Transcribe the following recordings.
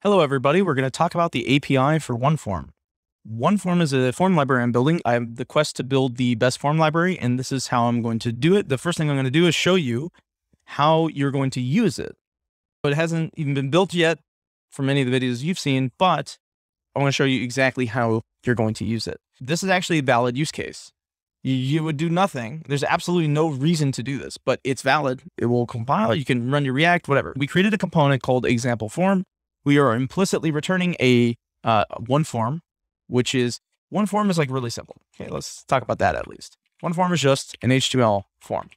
Hello, everybody. We're going to talk about the API for OneForm. OneForm is a form library I'm building. I have the quest to build the best form library, and this is how I'm going to do it. The first thing I'm going to do is show you how you're going to use it. But it hasn't even been built yet for many of the videos you've seen, but I want to show you exactly how you're going to use it. This is actually a valid use case. You would do nothing. There's absolutely no reason to do this, but it's valid. It will compile. You can run your React, whatever. We created a component called example form. We are implicitly returning a OneForm, which is OneForm is like really simple. Okay, let's talk about that at least. OneForm is just an HTML form.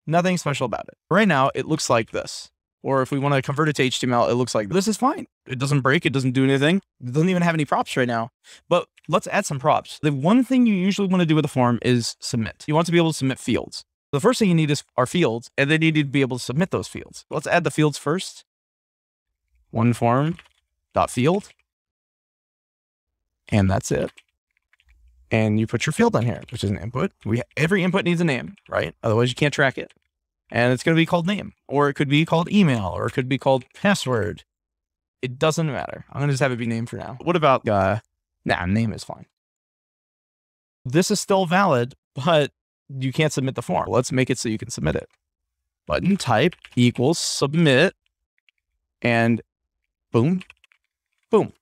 Nothing special about it. Right now, it looks like this. Or if we want to convert it to HTML, it looks like this is fine. It doesn't break. It doesn't do anything. It doesn't even have any props right now. But let's add some props. The one thing you usually want to do with a form is submit. You want to be able to submit fields. The first thing you need are fields, and then you need to be able to submit those fields. Let's add the fields first. OneForm.field. And that's it. And you put your field on here, which is an input. Every input needs a name, right? Otherwise you can't track it. And it's going to be called name, or it could be called email, or it could be called password. It doesn't matter. I'm going to just have it be name for now. What about, name is fine. This is still valid, but you can't submit the form. Let's make it so you can submit it. Button type equals submit, and boom, boom.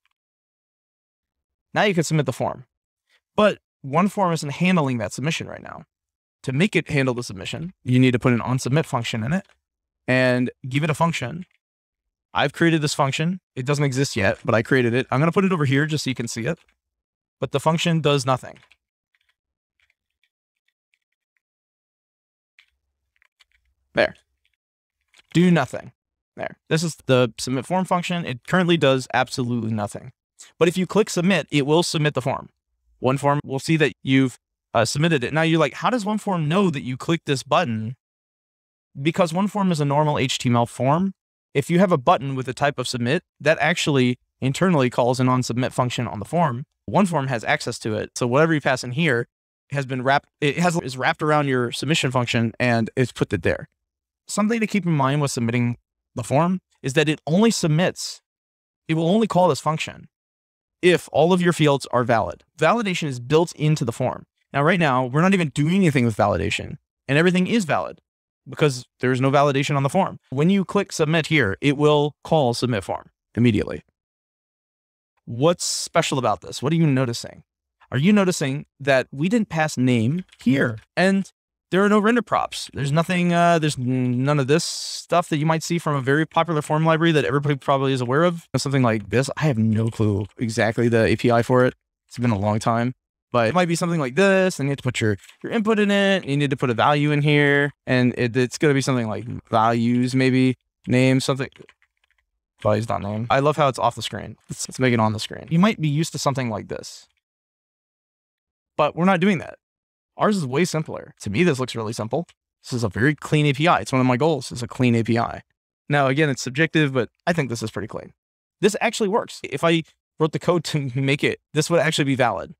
Now you can submit the form, but OneForm isn't handling that submission right now. To make it handle the submission, you need to put an onSubmit function in it and give it a function. I've created this function. It doesn't exist yet, but I created it. I'm going to put it over here just so you can see it, but the function does nothing. There. Do nothing. There. This is the submit form function. It currently does absolutely nothing. But if you click submit, it will submit the form. OneForm will see that you've submitted it. Now you're like, how does OneForm know that you clicked this button? Because OneForm is a normal HTML form. If you have a button with the type of submit, that actually internally calls an onSubmit function on the form. OneForm has access to it. So whatever you pass in here has been wrapped. Is wrapped around your submission function and it's put it there. Something to keep in mind with submitting the form is that it only submits. It will only call this function if all of your fields are valid. Validation is built into the form. Now, right now, we're not even doing anything with validation, and everything is valid because there's no validation on the form. When you click submit here, it will call submit form immediately. What's special about this? What are you noticing? Are you noticing that we didn't pass name here? And there are no render props. There's nothing, there's none of this stuff that you might see from a very popular form library that everybody probably is aware of. Something like this. I have no clue exactly the API for it. It's been a long time. But it might be something like this, and you have to put your input in it. You need to put a value in here, and it's going to be something like values, maybe name, something. Values.name. I love how it's off the screen. Let's make it on the screen. You might be used to something like this, but we're not doing that. Ours is way simpler. To me, this looks really simple. This is a very clean API. It's one of my goals. It's a clean API. Now, again, it's subjective, but I think this is pretty clean. This actually works. If I wrote the code to make it, this would actually be valid.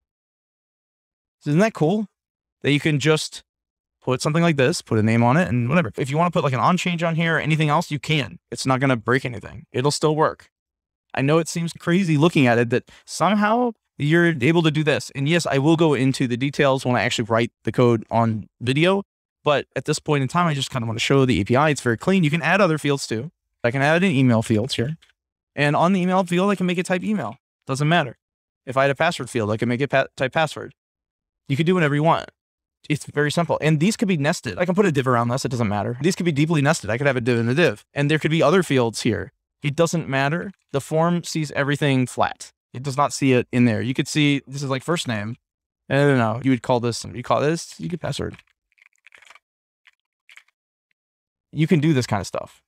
So isn't that cool that you can just put something like this, put a name on it and whatever. If you want to put like an on change on here or anything else, you can. It's not going to break anything. It'll still work. I know it seems crazy looking at it that somehow you're able to do this. And yes, I will go into the details when I actually write the code on video. But at this point in time, I just kind of want to show the API. It's very clean. You can add other fields too. I can add an email field here. And on the email field, I can make it type email. Doesn't matter. If I had a password field, I can make it type password. You can do whatever you want. It's very simple. And these could be nested. I can put a div around this. It doesn't matter. These could be deeply nested. I could have a div and a div. And there could be other fields here. It doesn't matter. The form sees everything flat. It does not see it in there. You could see this is like first name. I don't know. You would call this, you could password. You can do this kind of stuff.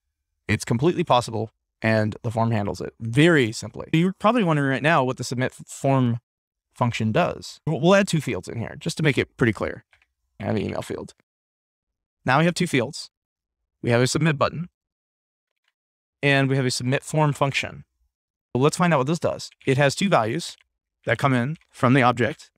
It's completely possible. And the form handles it very simply. You're probably wondering right now what the submit form function does. We'll add two fields in here just to make it pretty clear. I have an email field. Now we have two fields. We have a submit button and we have a submit form function. So let's find out what this does. It has two values that come in from the object.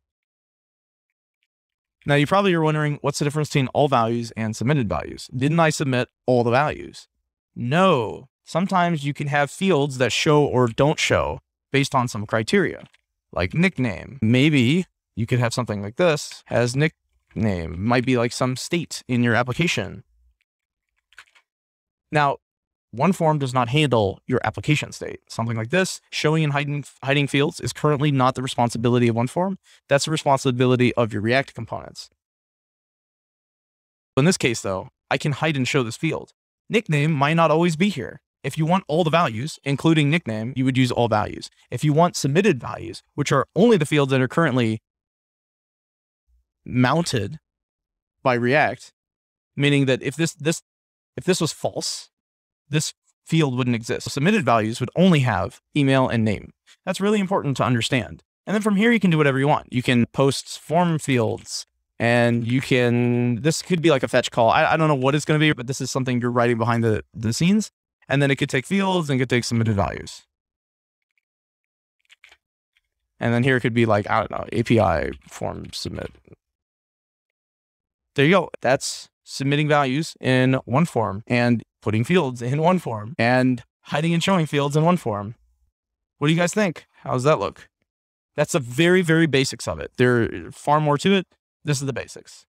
Now you probably are wondering what's the difference between all values and submitted values? Didn't I submit all the values? No, sometimes you can have fields that show or don't show based on some criteria, like nickname. Maybe you could have something like this as nickname, might be like some state in your application. Now, OneForm does not handle your application state. Something like this, showing and hiding fields, is currently not the responsibility of OneForm. That's the responsibility of your React components. In this case, though, I can hide and show this field. Nickname might not always be here. If you want all the values, including nickname, you would use all values. If you want submitted values, which are only the fields that are currently mounted by React, meaning that if this was false, this field wouldn't exist. Submitted values would only have email and name. That's really important to understand. And then from here, you can do whatever you want. You can post form fields, and you can, this could be like a fetch call. I don't know what it's going to be, but this is something you're writing behind the scenes. And then it could take fields and could take submitted values. And then here it could be like, I don't know, API form submit. There you go. That's submitting values in OneForm and putting fields in OneForm and hiding and showing fields in OneForm. What do you guys think? How does that look? That's the very, very basics of it. There's far more to it. This is the basics.